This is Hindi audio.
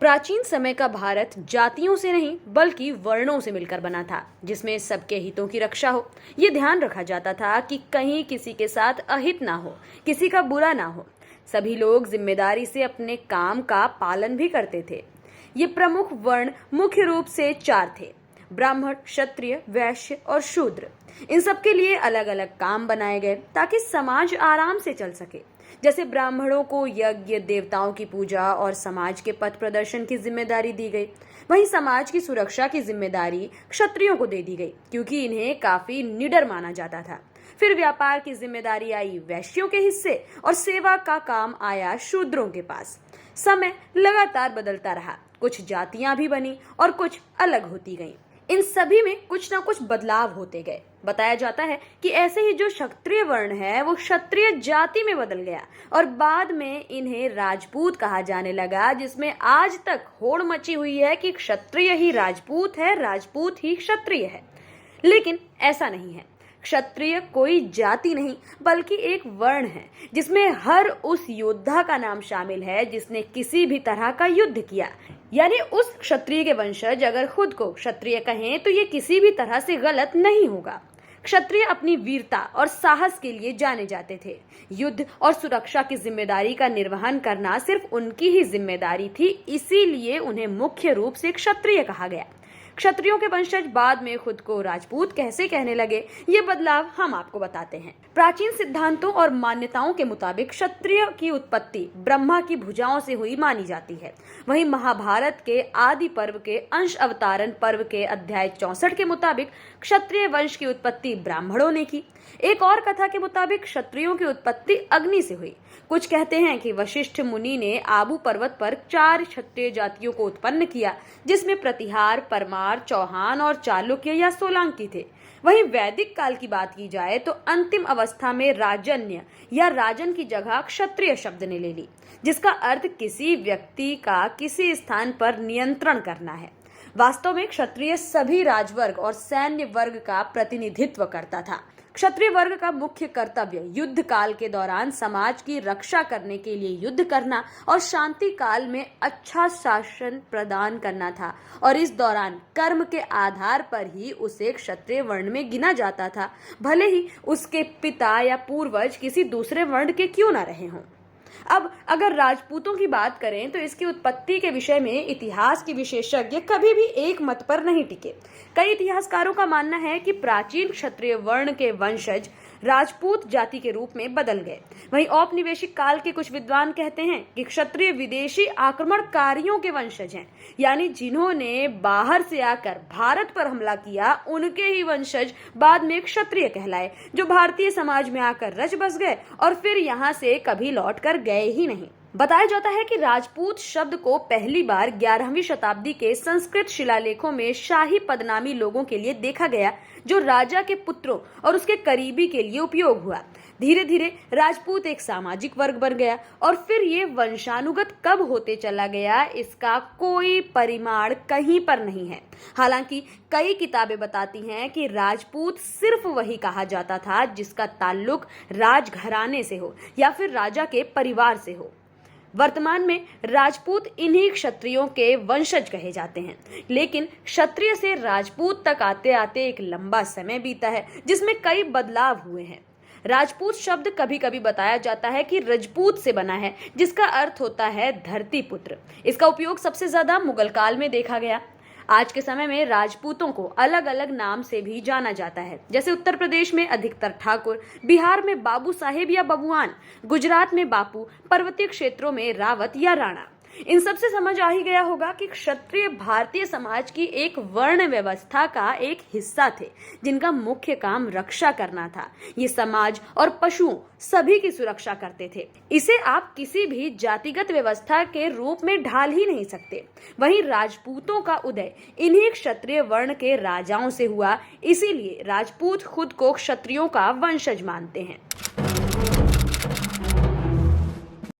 प्राचीन समय का भारत जातियों से नहीं बल्कि वर्णों से मिलकर बना था, जिसमें सबके हितों की रक्षा हो। ये ध्यान रखा जाता था कि कहीं किसी के साथ अहित ना हो, किसी का बुरा ना हो। सभी लोग जिम्मेदारी से अपने काम का पालन भी करते थे। ये प्रमुख वर्ण मुख्य रूप से चार थे: ब्राह्मण, क्षत्रिय, वैश्य और शूद्र। इन सबके लिए अलग अलग काम बनाए गए ताकि समाज आराम से चल सके। जैसे ब्राह्मणों को यज्ञ, देवताओं की पूजा और समाज के पथ प्रदर्शन की जिम्मेदारी दी गई, वहीं समाज की सुरक्षा की जिम्मेदारी क्षत्रियों को दे दी गई, क्योंकि इन्हें काफी निडर माना जाता था। फिर व्यापार की जिम्मेदारी आई वैश्यों के हिस्से और सेवा का काम आया शूद्रों के पास। समय लगातार बदलता रहा, कुछ जातियां भी बनी और कुछ अलग होती गईं। इन सभी में कुछ ना कुछ बदलाव होते गए। बताया जाता है कि ऐसे ही जो क्षत्रिय वर्ण है वो क्षत्रिय जाति में बदल गया और बाद में इन्हें राजपूत कहा जाने लगा, जिसमें आज तक होड़ मची हुई है कि क्षत्रिय ही राजपूत है, राजपूत ही क्षत्रिय है। लेकिन ऐसा नहीं है। क्षत्रिय कोई जाति नहीं बल्कि एक वर्ण है, जिसमें हर उस योद्धा का नाम शामिल है जिसने किसी भी तरह का युद्ध किया। यानी उस क्षत्रिय के वंशज अगर खुद को क्षत्रिय कहें तो ये किसी भी तरह से गलत नहीं होगा। क्षत्रिय अपनी वीरता और साहस के लिए जाने जाते थे। युद्ध और सुरक्षा की जिम्मेदारी का निर्वहन करना सिर्फ उनकी ही जिम्मेदारी थी, इसीलिए उन्हें मुख्य रूप से क्षत्रिय कहा गया। क्षत्रियों के वंशज बाद में खुद को राजपूत कैसे कहने लगे, ये बदलाव हम आपको बताते हैं। प्राचीन सिद्धांतों और मान्यताओं के मुताबिक क्षत्रिय की उत्पत्ति ब्रह्मा की भुजाओं से हुई मानी जाती है। वहीं महाभारत के आदि पर्व के अंश अवतारण पर्व के अध्याय 64 के मुताबिक क्षत्रिय वंश की उत्पत्ति ब्राह्मणों ने की। एक और कथा के मुताबिक क्षत्रियों की उत्पत्ति अग्नि से हुई। कुछ कहते हैं कि वशिष्ठ मुनि ने आबू पर्वत पर 4 क्षत्रिय जातियों को उत्पन्न किया, जिसमें प्रतिहार, परमार, चौहान और चालुक्य या सोलंकी थे। वहीं वैदिक काल की बात की जाए तो अंतिम अवस्था में राजन्य या राजन की जगह क्षत्रिय शब्द ने ले ली, जिसका अर्थ किसी व्यक्ति का किसी स्थान पर नियंत्रण करना है। वास्तव में क्षत्रिय सभी राजवर्ग और सैन्य वर्ग का प्रतिनिधित्व करता था। क्षत्रिय वर्ग का मुख्य कर्तव्य युद्ध काल के दौरान समाज की रक्षा करने के लिए युद्ध करना और शांति काल में अच्छा शासन प्रदान करना था, और इस दौरान कर्म के आधार पर ही उसे क्षत्रिय वर्ण में गिना जाता था, भले ही उसके पिता या पूर्वज किसी दूसरे वर्ण के क्यों न रहे हों। अब अगर राजपूतों की बात करें तो इसकी उत्पत्ति के विषय में इतिहास के विशेषज्ञ कभी भी एक मत पर नहीं टिके। कई इतिहासकारों का मानना है कि प्राचीन क्षत्रिय वर्ण के वंशज राजपूत जाति के रूप में बदल गए। वहीं औपनिवेशिक काल के कुछ विद्वान कहते हैं कि क्षत्रिय विदेशी आक्रमणकारियों के वंशज हैं, यानी जिन्होंने बाहर से आकर भारत पर हमला किया, उनके ही वंशज बाद में क्षत्रिय कहलाए, जो भारतीय समाज में आकर रच बस गए और फिर यहाँ से कभी लौट कर गए ही नहीं। बताया जाता है कि राजपूत शब्द को पहली बार 11वीं शताब्दी के संस्कृत शिलालेखों में शाही पदनामी लोगों के लिए देखा गया, जो राजा के पुत्रों और उसके करीबी के लिए उपयोग हुआ। धीरे धीरे राजपूत एक सामाजिक वर्ग बन गया और फिर ये वंशानुगत कब होते चला गया, इसका कोई परिमाण कहीं पर नहीं है। हालांकि कई किताबें बताती हैं कि राजपूत सिर्फ वही कहा जाता था जिसका ताल्लुक राजघराने से हो या फिर राजा के परिवार से हो। वर्तमान में राजपूत इन्हीं क्षत्रियों के वंशज कहे जाते हैं, लेकिन क्षत्रिय से राजपूत तक आते आते एक लंबा समय बीता है, जिसमें कई बदलाव हुए हैं। राजपूत शब्द कभी कभी बताया जाता है कि रजपूत से बना है, जिसका अर्थ होता है धरती पुत्र। इसका उपयोग सबसे ज्यादा मुगल काल में देखा गया। आज के समय में राजपूतों को अलग अलग नाम से भी जाना जाता है, जैसे उत्तर प्रदेश में अधिकतर ठाकुर, बिहार में बाबू साहेब या बबुआन, गुजरात में बापू, पर्वतीय क्षेत्रों में रावत या राणा। इन सब से समझ आ ही गया होगा कि क्षत्रिय भारतीय समाज की एक वर्ण व्यवस्था का एक हिस्सा थे, जिनका मुख्य काम रक्षा करना था। ये समाज और पशुओं सभी की सुरक्षा करते थे। इसे आप किसी भी जातिगत व्यवस्था के रूप में ढाल ही नहीं सकते। वहीं राजपूतों का उदय इन्हीं क्षत्रिय वर्ण के राजाओं से हुआ, इसीलिए राजपूत खुद को क्षत्रियों का वंशज मानते हैं।